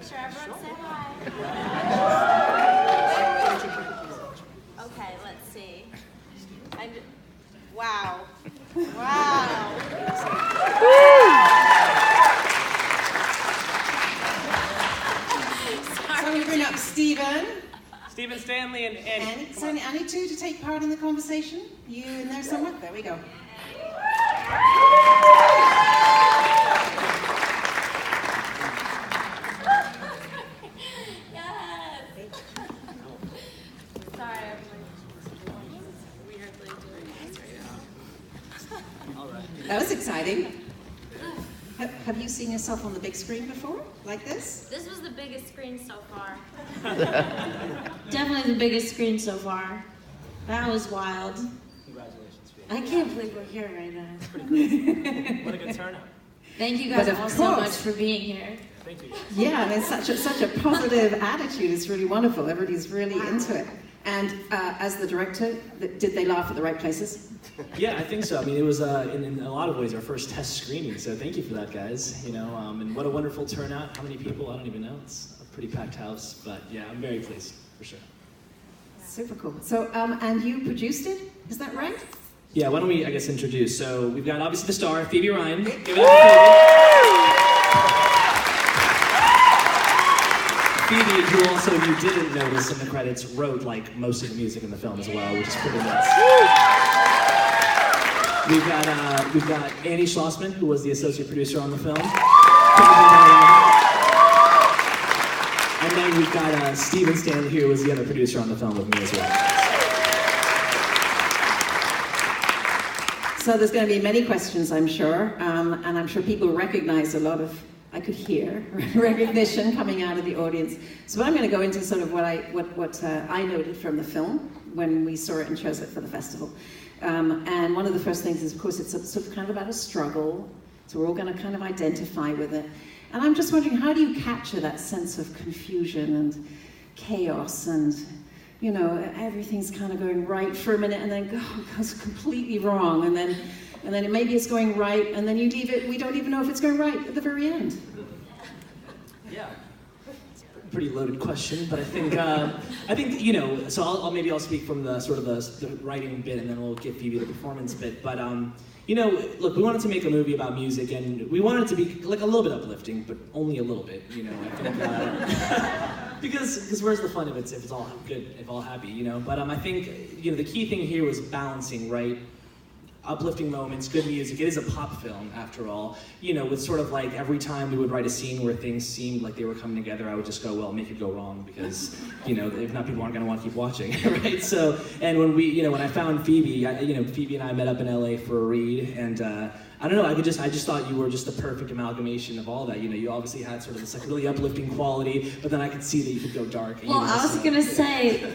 picture. Everyone say hi. Okay, let's see. Wow. Wow. So we bring up Stephen. Stephen, Stanley, and Annie. So Annie too to take part in the conversation? You in there somewhere? There we go. That was exciting. Have you seen yourself on the big screen before, like this? This was the biggest screen so far. Definitely the biggest screen so far. That was wild. Congratulations, Phoebe. I can't believe we're here right now. That's pretty crazy. What a good turnout. Thank you guys all so much for being here. Thank you. Yeah, and it's such a positive attitude. It's really wonderful. Everybody's really into it. And as the director, did they laugh at the right places? Yeah, I think so. I mean, it was in a lot of ways our first test screening, so thank you for that, guys. You know, and what a wonderful turnout. How many people? I don't even know. It's a pretty packed house, but yeah, I'm very pleased for sure. Super cool. So, and you produced it? Is that right? Yeah. Why don't we, I guess, introduce? So we've got obviously the star, Phoebe Ryan. Give it up for Phoebe, who also, you didn't notice in the credits, wrote like most of the music in the film as well, which is pretty nuts. We've got Annie Schlossman, who was the associate producer on the film. And then we've got Stephen Stanley, who was the other producer on the film with me as well. So there's going to be many questions, I'm sure, and I'm sure people recognize a lot of, I could hear recognition coming out of the audience. So I'm going to go into sort of what I noted from the film when we saw it and chose it for the festival. And one of the first things is, of course, it's sort of kind of about a struggle. So we're all going to kind of identify with it. And I'm just wondering, how do you capture that sense of confusion and chaos and, you know, everything's kind of going right for a minute and then goes completely wrong, and then maybe it's going right, and then you leave it, we don't even know if it's going right at the very end. Yeah. Pretty loaded question, but I think you know. So I'll speak from the sort of the writing bit, and then we'll give Phoebe the performance bit. But you know, look, we wanted to make a movie about music, and we wanted it to be like a little bit uplifting, but only a little bit. You know, I think because where's the fun if it's all good, if all happy, you know? But I think you know the key thing here was balancing, right? Uplifting moments, good music. It is a pop film, after all. You know, with sort of like every time we would write a scene where things seemed like they were coming together, I would just go, well, make it go wrong, because, you know, if not, people aren't going to want to keep watching, right? So, and when when I found Phoebe, Phoebe and I met up in LA for a read, and I don't know, I just thought you were just the perfect amalgamation of all that. You know, you obviously had sort of this like really uplifting quality, but then I could see that you could go dark. Well, I was going to say,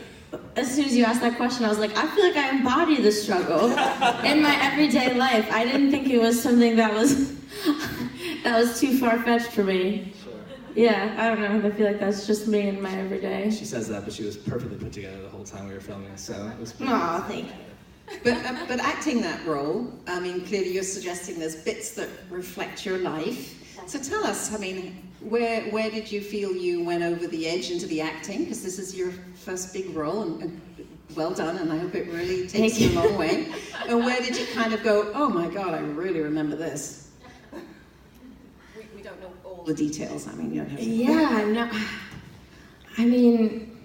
as soon as you asked that question, I was like, I feel like I embody the struggle in my everyday life. I didn't think it was something that was too far-fetched for me. Sure. Yeah, I don't know. I feel like that's just me in my everyday. She says that, but she was perfectly put together the whole time we were filming, so it was pretty Aw, thank you. But acting that role, I mean, clearly you're suggesting there's bits that reflect your life. So tell us, I mean, where did you feel you went over the edge into the acting? Because this is your first big role, and well done, and I hope it really takes you a long way. And where did you kind of go, oh my God, I really remember this? We don't know all the details, I mean, you don't have to. Yeah, no, I mean,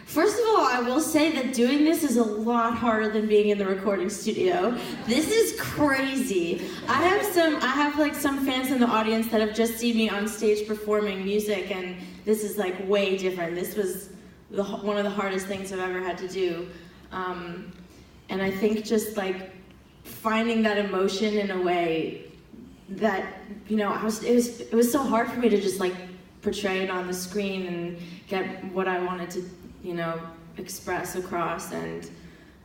first of all, I will say that doing this is a lot harder than being in the recording studio. This is crazy. I have like some fans in the audience that have just seen me on stage performing music, and this is like way different. This was one of the hardest things I've ever had to do. And I think just like finding that emotion in a way that, you know, it was so hard for me to just like portray it on the screen and get what I wanted to, you know, express across. And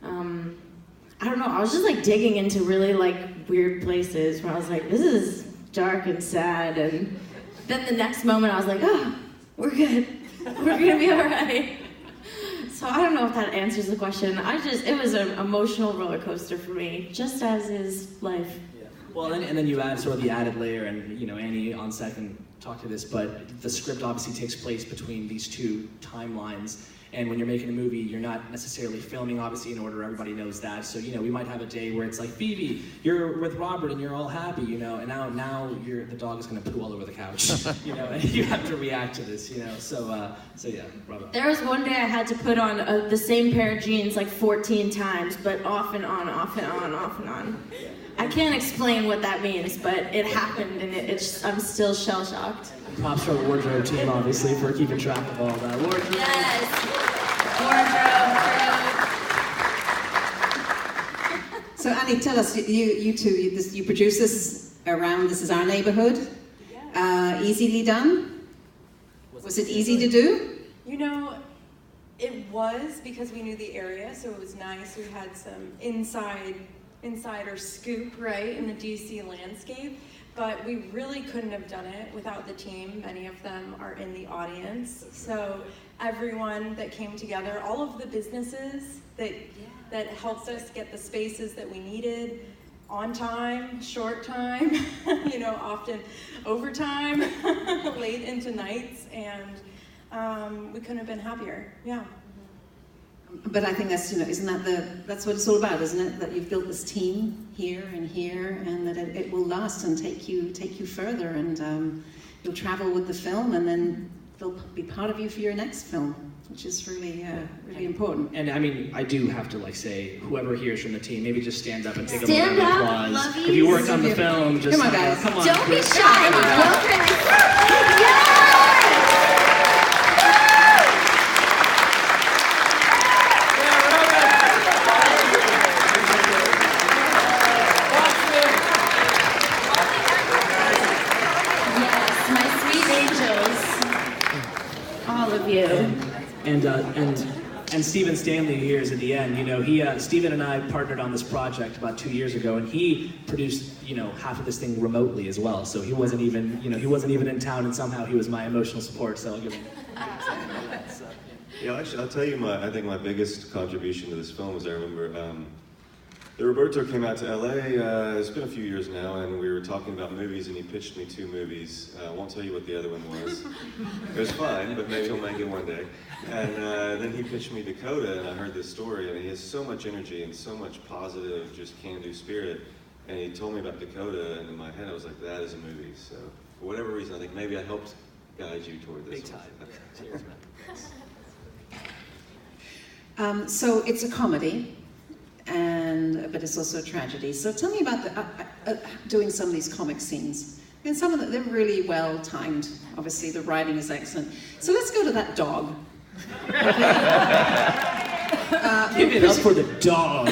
I don't know, I was just like digging into really like weird places where I was like, this is dark and sad, and then the next moment I was like, oh, we're good, we're gonna be all right. So I don't know if that answers the question. It was an emotional roller coaster for me, just as is life. Yeah. Well, and then you add sort of the added layer, and you know, Annie on set can talk to this, but the script obviously takes place between these two timelines. And when you're making a movie, you're not necessarily filming, obviously, in order. Everybody knows that. So, you know, we might have a day where it's like, Phoebe, you're with Robert and you're all happy, you know, and now the dog is going to poo all over the couch, you know, and you have to react to this, you know. So yeah, Robert. There was one day I had to put on the same pair of jeans like 14 times, but off and on, off and on, off and on. I can't explain what that means, but it happened, and I'm still shell-shocked. Props to our wardrobe team, obviously, for keeping track of all that. Wardrobe. Yes. Wardrobe. So Annie, tell us, you two, you produce this around This Is Our Neighborhood. Easily done? Was it easy to do? You know, it was, because we knew the area, so it was nice. We had some insider scoop, right, in the DC landscape. But we really couldn't have done it without the team. Many of them are in the audience. So everyone that came together, all of the businesses that helped us get the spaces that we needed, on time, short time, you know, often overtime, late into nights, and we couldn't have been happier, yeah. But I think that's, you know, that's what it's all about, isn't it? That you've built this team here, and that it will last and take you further, and you'll travel with the film, and then they'll be part of you for your next film, which is really important. And I mean, I do have to say, whoever here is from the team, maybe just stand up and take a Stand moment of up, applause. lovies. If you worked on the film, just Come on, guys. Come on. Don't be shy. Go crazy. Yes, my sweet angels. All of you. And Stephen Stanley here is at the end. You know, Stephen and I partnered on this project about 2 years ago, and he produced, you know, half of this thing remotely as well. So he wasn't even in town, and somehow he was my emotional support. So I'll give him. Yeah, actually, I'll tell you I think my biggest contribution to this film was I remember Roberto came out to LA, it's been a few years now, and we were talking about movies, and he pitched me 2 movies. I won't tell you what the other one was. It was fine, but maybe he'll make it one day. And then he pitched me Dakota, and I heard this story, and he has so much energy and so much positive, just can-do spirit. And he told me about Dakota, and in my head I was like, that is a movie. So for whatever reason, I think maybe I helped guide you toward this. Big time. Cheers, man. So it's a comedy, but it's also a tragedy. So tell me about doing some of these comic scenes. And some of them, they're really well timed. Obviously, the writing is excellent. So let's go to that dog. Give it up for the dog.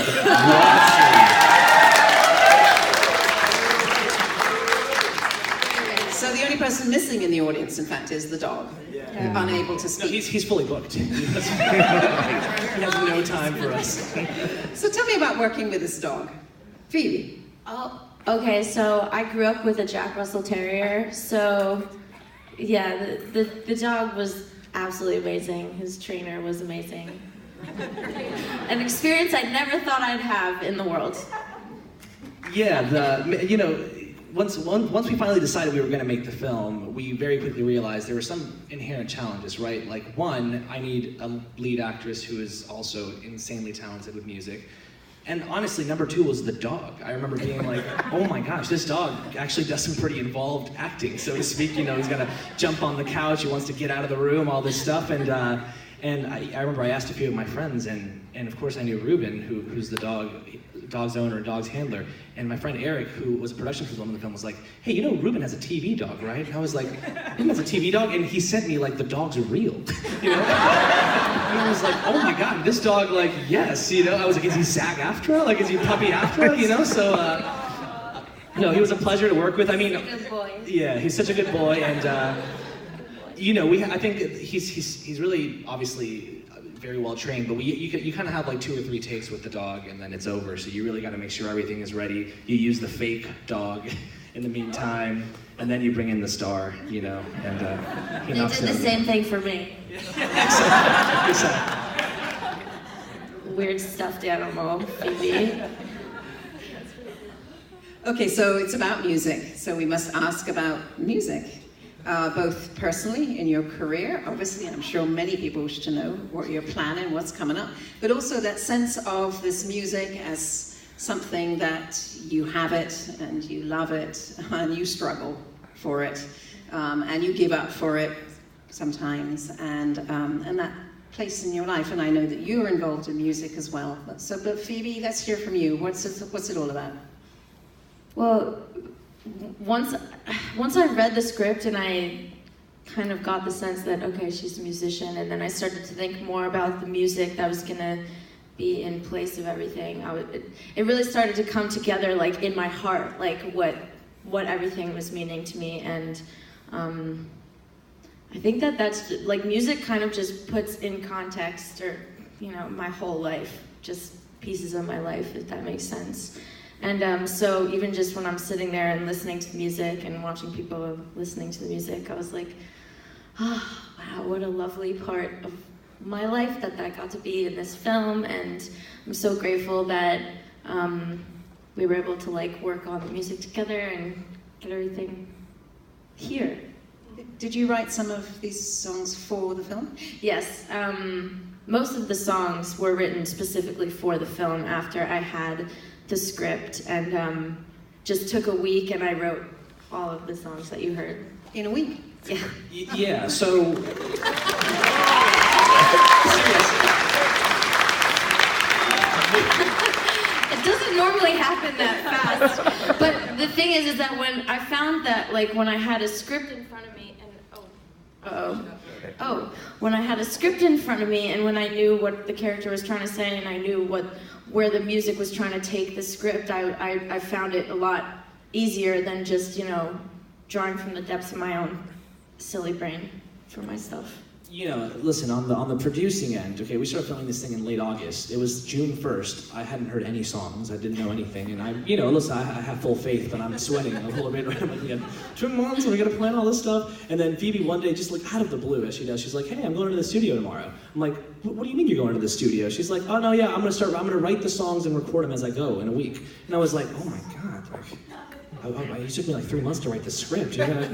So the only person missing in the audience, in fact, is the dog. Unable to speak. No, he's fully booked. He has no time for us. So tell me about working with this dog. Phoebe. Oh, okay, so I grew up with a Jack Russell Terrier, so yeah, the dog was absolutely amazing. His trainer was amazing. An experience I never thought I'd have in the world. Yeah, once we finally decided we were going to make the film, we very quickly realized there were some inherent challenges, right? Like, one, I need a lead actress who is also insanely talented with music. And honestly, number 2 was the dog. I remember being like, oh my gosh, this dog actually does some pretty involved acting, so to speak. You know, he's gonna jump on the couch, he wants to get out of the room, all this stuff. And I remember I asked a few of my friends, and of course I knew Ruben, who's the dog's owner and dog's handler. And my friend Eric, who was a production consultant on the film, was like, hey, you know Ruben has a TV dog, right? And I was like, Ruben has a TV dog? And he sent me, like, the dogs are real, you know? And I was like, oh my God, this dog, like, yes, you know? I was like, is he SAG-AFTRA? Like, is he puppy AFTRA, you know? So, no, he was a pleasure to work with. I mean, Good boy. yeah, he's such a good boy, and, you know, I think he's really, obviously, very well trained, but you kind of have like 2 or 3 takes with the dog, and then it's over. So you really got to make sure everything is ready. You use the fake dog in the meantime, and then you bring in the star, you know. And he They knocks did it the out. same thing for me. Exactly. Weird stuffed animal, Phoebe. Okay, so it's about music. So we must ask about music. both personally in your career. Obviously, I'm sure many people wish to know what you're planning, what's coming up, but also that sense of this music as something that you have it and you love it and you struggle for it and you give up for it sometimes, and that place in your life. And I know that you're involved in music as well. But Phoebe, let's hear from you. What's it all about? Well, once I read the script and I kind of got the sense that, okay, she's a musician, and then I started to think more about the music that was gonna be in place of everything. It really started to come together, like in my heart, like what everything was meaning to me. And I think that's like, music kind of just puts in context, or my whole life, just pieces of my life, if that makes sense. And so even just when I'm sitting there and listening to the music and watching people listening to the music, I was like, oh, wow, what a lovely part of my life that got to be in this film. And I'm so grateful that we were able to like work on the music together and get everything here. Did you write some of these songs for the film? Yes. Most of the songs were written specifically for the film after I had the script, and just took a week and I wrote all of the songs that you heard. In a week? Yeah. Yeah, so... It doesn't normally happen that fast. But the thing is that when I found that, like, when I had a script in front of me, and when I had a script in front of me, and when I knew what the character was trying to say, and I knew where the music was trying to take the script, I found it a lot easier than just, drawing from the depths of my own silly brain for my stuff. Listen, on the producing end, okay, we started filming this thing in late August. It was June 1st. I hadn't heard any songs. I didn't know anything. And listen, I have full faith, but I'm sweating a little bit. Right? I'm like, we got 2 months and we got to plan all this stuff. And then Phoebe one day, just like out of the blue, as she does, she's like, hey, I'm going to the studio tomorrow. I'm like, what do you mean you're going to the studio? She's like, oh no, yeah, I'm going to write the songs and record them as I go in a week. And I was like, oh my God. It took me like 3 months to write the script. You gotta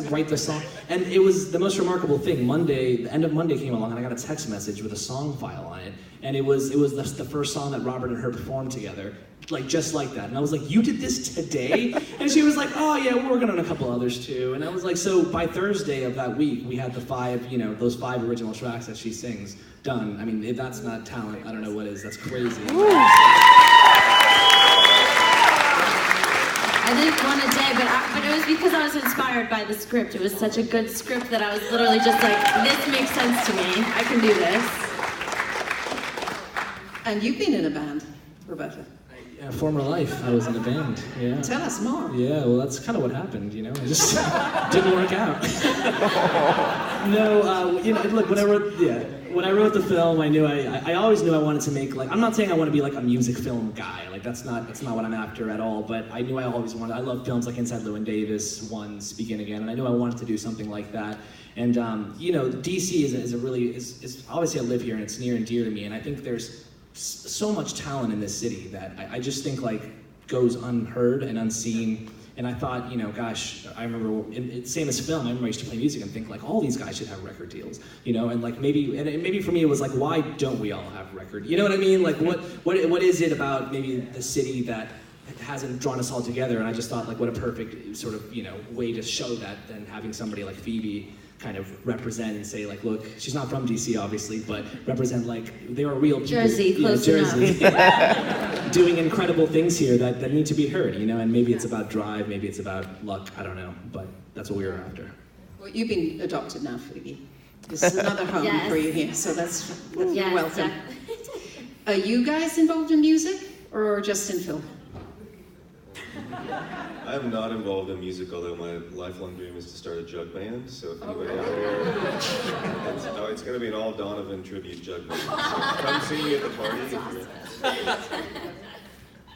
write the song. And it was the most remarkable thing. The end of Monday came along and I got a text message with a song file on it. And it was the first song that Robert and her performed together. Like, just like that. And I was like, you did this today? And she was like, oh yeah, we're working on a couple others too. And I was like, so by Thursday of that week, we had those 5 original tracks that she sings done. I mean, if that's not talent, I don't know what is. That's crazy. I didn't want a day, but it was because I was inspired by the script. It was such a good script that I was literally just like, this makes sense to me. I can do this. And you've been in a band, Roberto. Yeah, former life, I was in a band, yeah. Tell us more. Yeah, well, that's kind of what happened, It just didn't work out. No, look, when I wrote the film, I knew I always knew I wanted to make, like, I'm not saying I want to be like a music film guy, like that's not what I'm after at all, but I knew I always wanted, I love films like Inside Llewyn Davis, Once, Begin Again, and I knew I wanted to do something like that. And DC is obviously I live here and it's near and dear to me, and I think there's so much talent in this city that I just think like goes unheard and unseen. And I thought, gosh, I remember, same as film, I remember I used to play music and think like, all these guys should have record deals, and like maybe for me it was like, why don't we all have record? You know what I mean? Like what is it about maybe the city that hasn't drawn us all together? And I just thought like, what a perfect sort of, way to show that than having somebody like Phoebe kind of represent and say like, look, she's not from DC obviously, but represent like, there are real people. Jersey, close enough. Doing incredible things here that need to be heard, and maybe it's about drive, maybe it's about luck, I don't know, but that's what we were after. Well, you've been adopted now, Phoebe. This is another home for you here, so that's you're welcome. Are you guys involved in music or just in film? I am not involved in music, although my lifelong dream is to start a jug band. So if anybody out there, it's going to be an all Donovan tribute jug band. So come see me at the party.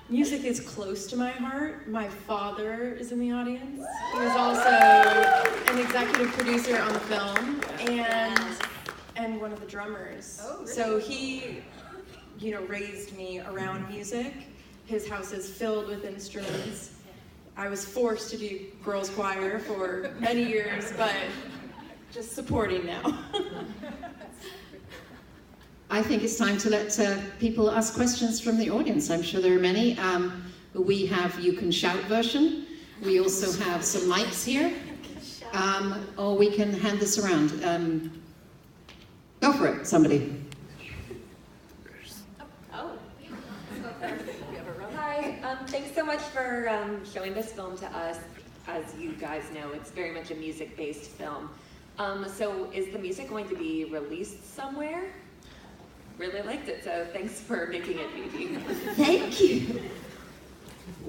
Music is close to my heart. My father is in the audience. He was also an executive producer on the film and one of the drummers. Oh, really? So he, raised me around music. His house is filled with instruments. I was forced to do girls choir for many years, but just supporting now. I think it's time to let people ask questions from the audience. I'm sure there are many. We have You Can Shout version. We also have some mics here. Or we can hand this around. Go for it, somebody. Oh. Hi, thanks so much for showing this film to us. As you guys know, it's very much a music-based film. So is the music going to be released somewhere? Really liked it, so thanks for making it, Phoebe. Thank you.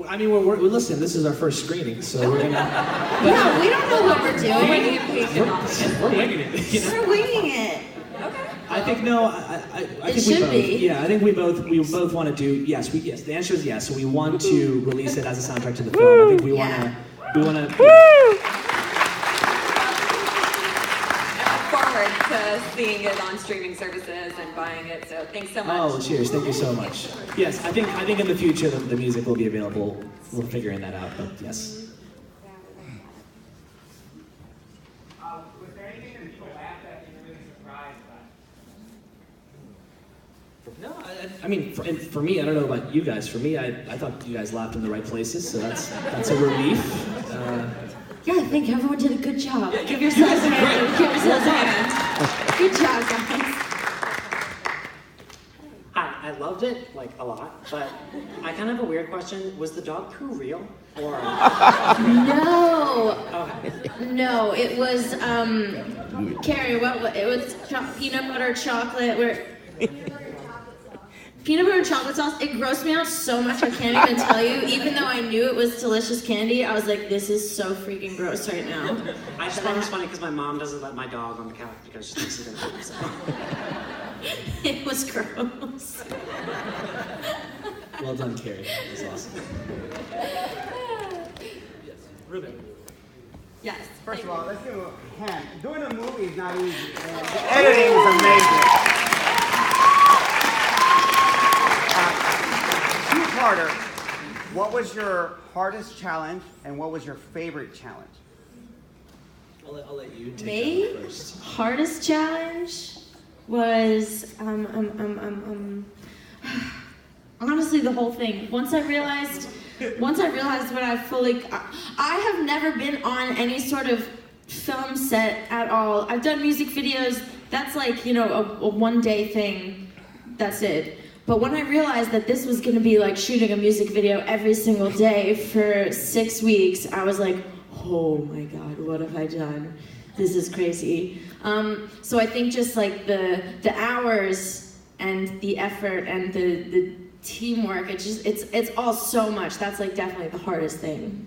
I mean, listen, this is our first screening, so we're gonna... Yeah, we don't know what we're doing. We're winging it. You know? We're winging it. Okay. I think no. I It think we should both. be. Yeah, I think we both want to do. Yes. The answer is yes. So we want to release it as a soundtrack to the film. I think we want to. We want to. I look forward to seeing it on streaming services and buying it. So thanks so much. Oh, cheers! Thank you so much. Yes, I think in the future the music will be available. We're figuring that out, but yes. Was there anything that people laughed at that you were really surprised by? No, I mean, for me, I don't know about you guys. For me, I thought you guys laughed in the right places, so that's a relief. Yeah, I think everyone did a good job. Give yourselves a hand. Give yourselves a hand. Good job, guys. Hi, I loved it, like, a lot, but I kind of have a weird question. Was the dog poo real? Or... No. Okay. No, it was, Carrie, it was peanut butter chocolate, peanut butter and chocolate sauce. It grossed me out so much I can't even tell you. Even though I knew it was delicious candy, I was like, this is so freaking gross right now. I just thought it was funny because my mom doesn't let my dog on the couch because she thinks he's gonna poop. So. It was gross. Well done, Carrie. That was awesome. Ruben. Yes. First of all, let's give a hand. Doing a movie is not easy. And the editing is amazing. Two-parter. What was your hardest challenge and what was your favorite challenge? I'll let you take Me? that first. Hardest challenge was honestly the whole thing. Once I realized when I fully, I have never been on any sort of film set at all. I've done music videos. That's like, you know, a one-day thing. That's it. But when I realized that this was going to be like shooting a music video every single day for 6 weeks, I was like, oh my God, what have I done? This is crazy. So I think just like the hours and the effort and the teamwork, it's all so much. That's like definitely the hardest thing.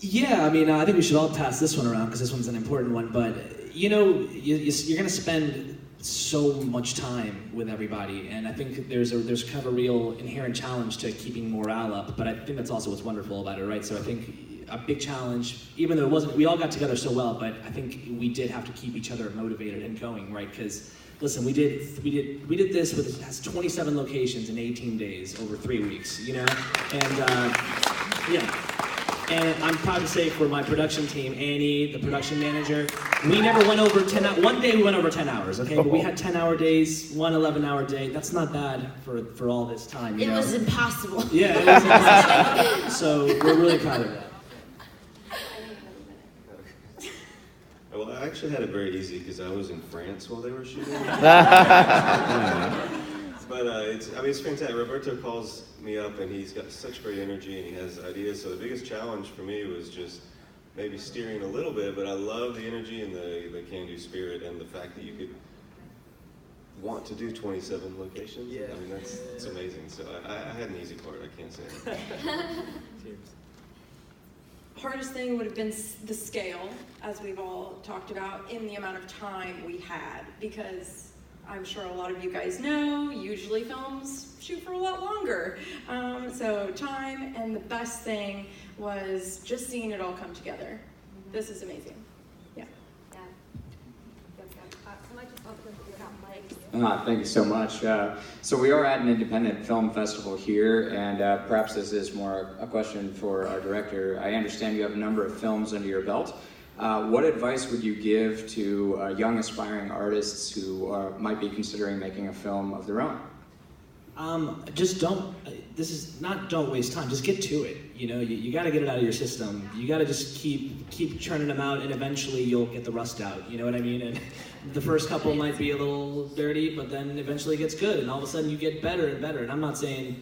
Yeah, I mean, I think we should all pass this one around because this one's an important one. But you know, you're going to spend so much time with everybody, and I think there's kind of a real inherent challenge to keeping morale up. But I think that's also what's wonderful about it, right? So I think a big challenge, even though it wasn't, we all got together so well, but I think we did have to keep each other motivated and going, right? Because listen, we did this with, it has 27 locations in 18 days over 3 weeks, you know, and yeah. And I'm proud to say for my production team, Annie, the production manager, we never went over 10 hours. One day we went over 10 hours, okay? But we had 10-hour days, one 11-hour day. That's not bad for all this time, you know? It was impossible. Yeah, it was impossible. So we're really proud of that. Well, I actually had it very easy because I was in France while they were shooting. But it's fantastic. Roberto calls me up and he's got such great energy and he has ideas. So the biggest challenge for me was just maybe steering a little bit, but I love the energy and the can-do spirit and the fact that you could want to do 27 locations. Yeah. I mean, it's amazing. So I had an easy part, I can't say that. Hardest thing would have been the scale, as we've all talked about, in the amount of time we had, because I'm sure a lot of you guys know, usually films shoot for a lot longer. So time, and the best thing was just seeing it all come together. This is amazing. Yeah. Yeah. Thank you so much. So we are at an independent film festival here, and perhaps this is more a question for our director. I understand you have a number of films under your belt. What advice would you give to young aspiring artists who might be considering making a film of their own? Just don't waste time, just get to it. You know, you gotta get it out of your system. You gotta just keep churning them out, and eventually you'll get the rust out, you know what I mean? And the first couple might be a little dirty, but then eventually it gets good, and all of a sudden you get better and better. And I'm not saying,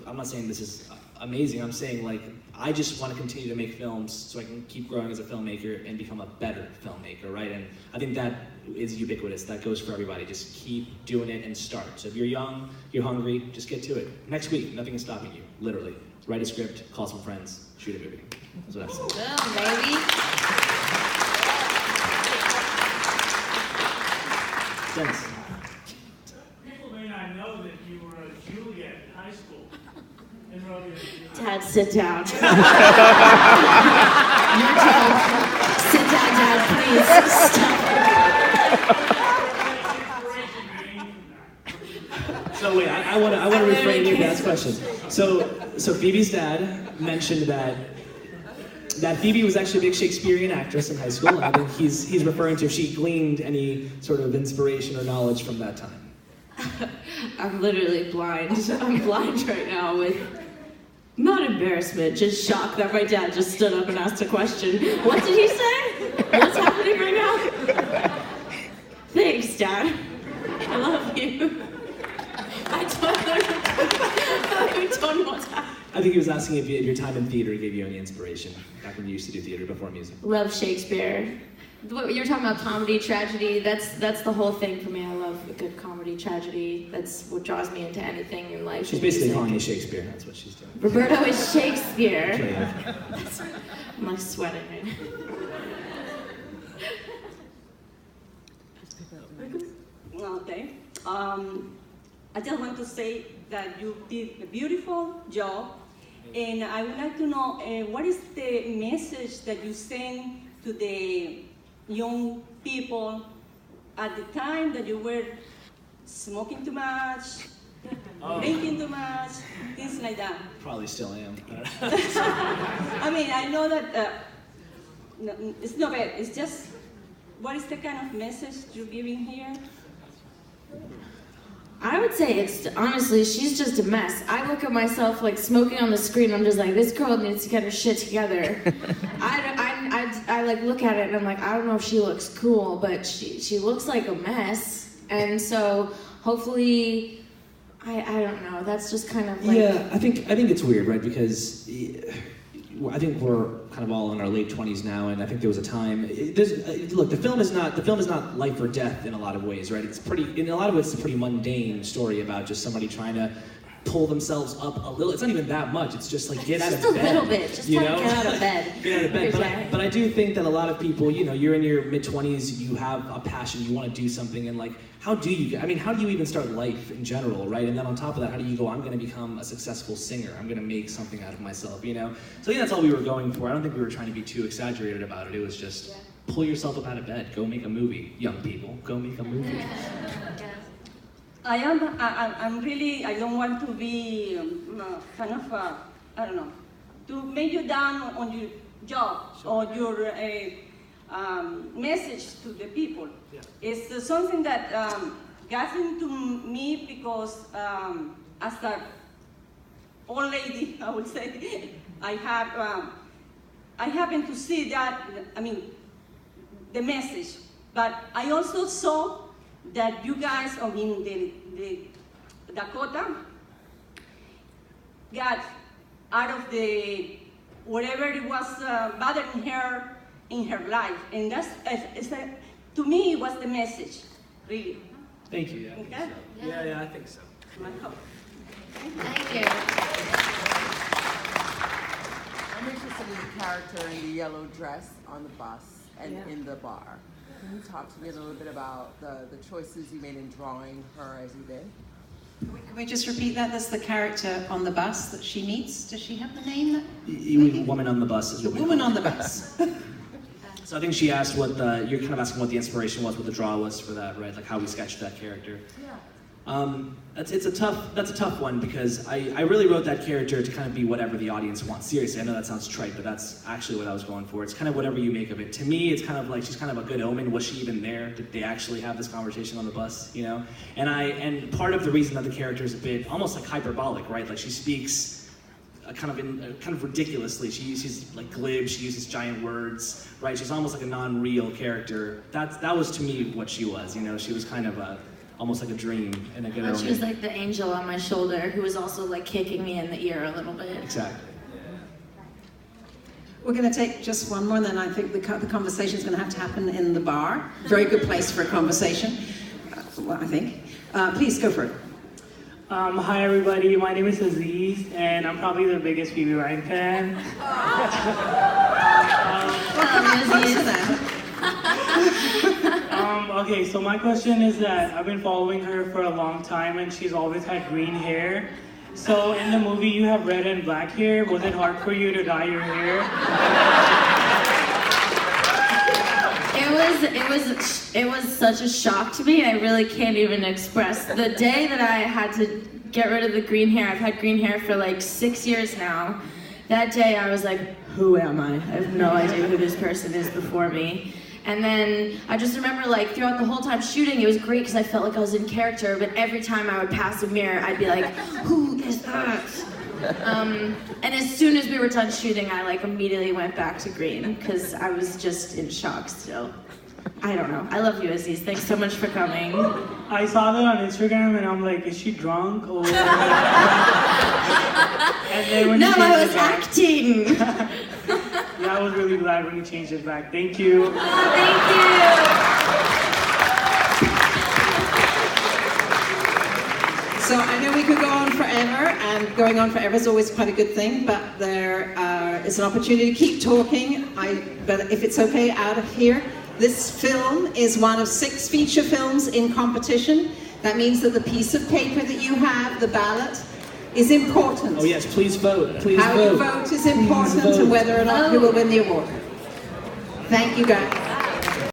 I'm not saying this is amazing. I'm saying, like, I just want to continue to make films so I can keep growing as a filmmaker and become a better filmmaker, right? And I think that is ubiquitous. That goes for everybody. Just keep doing it and start. So if you're young, you're hungry, just get to it. Next week, nothing is stopping you, literally. Write a script, call some friends, shoot a movie. That's what I have to say. Boom, baby. Dennis. People may not know that you were a Juliet in high school. In Romeo and Juliet. Dad, sit down. Your job. Sit down, Dad, please. Stop. So wait, I want to reframe your dad's question. So Phoebe's dad mentioned that Phoebe was actually a big Shakespearean actress in high school, and I think he's referring to if she gleaned any sort of inspiration or knowledge from that time. I'm literally blind. I'm blind right now with not embarrassment, just shock that my dad just stood up and asked a question. What did he say? What's happening right now? Thanks, Dad. I love you. I don't know what's happening. I think he was asking if your time in theater gave you any inspiration back when you used to do theater before music. Love Shakespeare. What you're talking about, comedy, tragedy, that's the whole thing for me. I love a good comedy, tragedy. That's what draws me into anything in life. She's basically calling you Shakespeare. That's what she's doing. Roberto is Shakespeare. I'm like sweating right now. Okay. I just want to say that you did a beautiful job, and I would like to know what is the message that you send to the young people at the time that you were smoking too much, drinking too much, things like that. Probably still am. I mean, I know that it's not bad. It's just, what is the kind of message you're giving here? I would say it's, honestly, she's just a mess. I look at myself like smoking on the screen, I'm just like, this girl needs to get her shit together. I like look at it and I'm like, I don't know if she looks cool, but she looks like a mess. And so hopefully, I don't know, that's just kind of like... Yeah, I think it's weird, right? Because I think we're kind of all in our late 20s now, and I think there was a time. Look, the film is not life or death in a lot of ways, right? In a lot of ways, it's a pretty mundane story about just somebody trying to pull themselves up a little. It's not even that much. It's just like get out of bed. Just a little bit. Just get out of bed. Get out of bed. But I do think that a lot of people, you're in your mid-20s, you have a passion, you want to do something, and like, how do you even start life in general, right? And then on top of that, how do you go, I'm going to become a successful singer. I'm going to make something out of myself, So I think that's all we were going for. I don't think we were trying to be too exaggerated about it. It was just pull yourself up out of bed. Go make a movie, young people. Go make a movie. I'm really, I don't want to be kind of, I don't know, to make you down on your job or your message to the people. Yeah. It's something that got into me because as an old lady, I would say, I happen to see that, the message. But I also saw that you guys, the Dakota, got out of the whatever it was bothering her in her life, and to me, it was the message, really. Thank you. Okay? Yeah, I think so. Thank you. I'm interested in the character in the yellow dress on the bus and in the bar. Can you talk to me a little bit about the choices you made in drawing her as you did? Can we just repeat that? That's the character on the bus that she meets. Does she have the name? You mean Woman on the Bus? The Woman on the Bus. So I think she asked what you're kind of asking what the inspiration was, what the draw was for that, right? Like how we sketched that character. Yeah. That's a tough one because I really wrote that character to kind of be whatever the audience wants. Seriously, I know that sounds trite, but that's actually what I was going for. It's kind of whatever you make of it. To me, it's kind of like she's kind of a good omen. Was she even there? Did they actually have this conversation on the bus? You know? And part of the reason that the character is a bit almost like hyperbolic, right? Like she speaks kind of ridiculously. She uses like glib. She uses giant words, right? She's almost like a non-real character. That was to me what she was. You know, she was kind of almost like a dream and a good omen. She was like the angel on my shoulder who was also like kicking me in the ear a little bit. Exactly. We're going to take just one more, and then I think the conversation is going to have to happen in the bar. Very good place for a conversation, I think. Please go for it. Hi everybody, my name is Aziz, and I'm probably the biggest Phoebe Ryan fan. Okay, so my question is that I've been following her for a long time, and she's always had green hair. So in the movie you have red and black hair. Was it hard for you to dye your hair? It was such a shock to me. I really can't even express. The day that I had to get rid of the green hair, I've had green hair for like 6 years now. That day I was like, who am I? I have no idea who this person is before me. And then I just remember like throughout the whole time shooting, it was great because I felt like I was in character, but every time I would pass a mirror, I'd be like, who is that? And as soon as we were done shooting, I like immediately went back to green because I was just in shock still. I don't know. I love you, Aziz. Thanks so much for coming. I saw that on Instagram and I'm like, is she drunk? Or... and then when no, I was acting. Yeah, I was really glad when you changed it back. Thank you. Oh, thank you. So I know we could go on forever, and going on forever is always quite a good thing, but there is an opportunity to keep talking. But if it's okay, out of here. This film is one of 6 feature films in competition. That means that the piece of paper that you have, the ballot, is important. Oh yes, please vote. Please How vote. you vote is important to whether or not you will win the award. Thank you guys.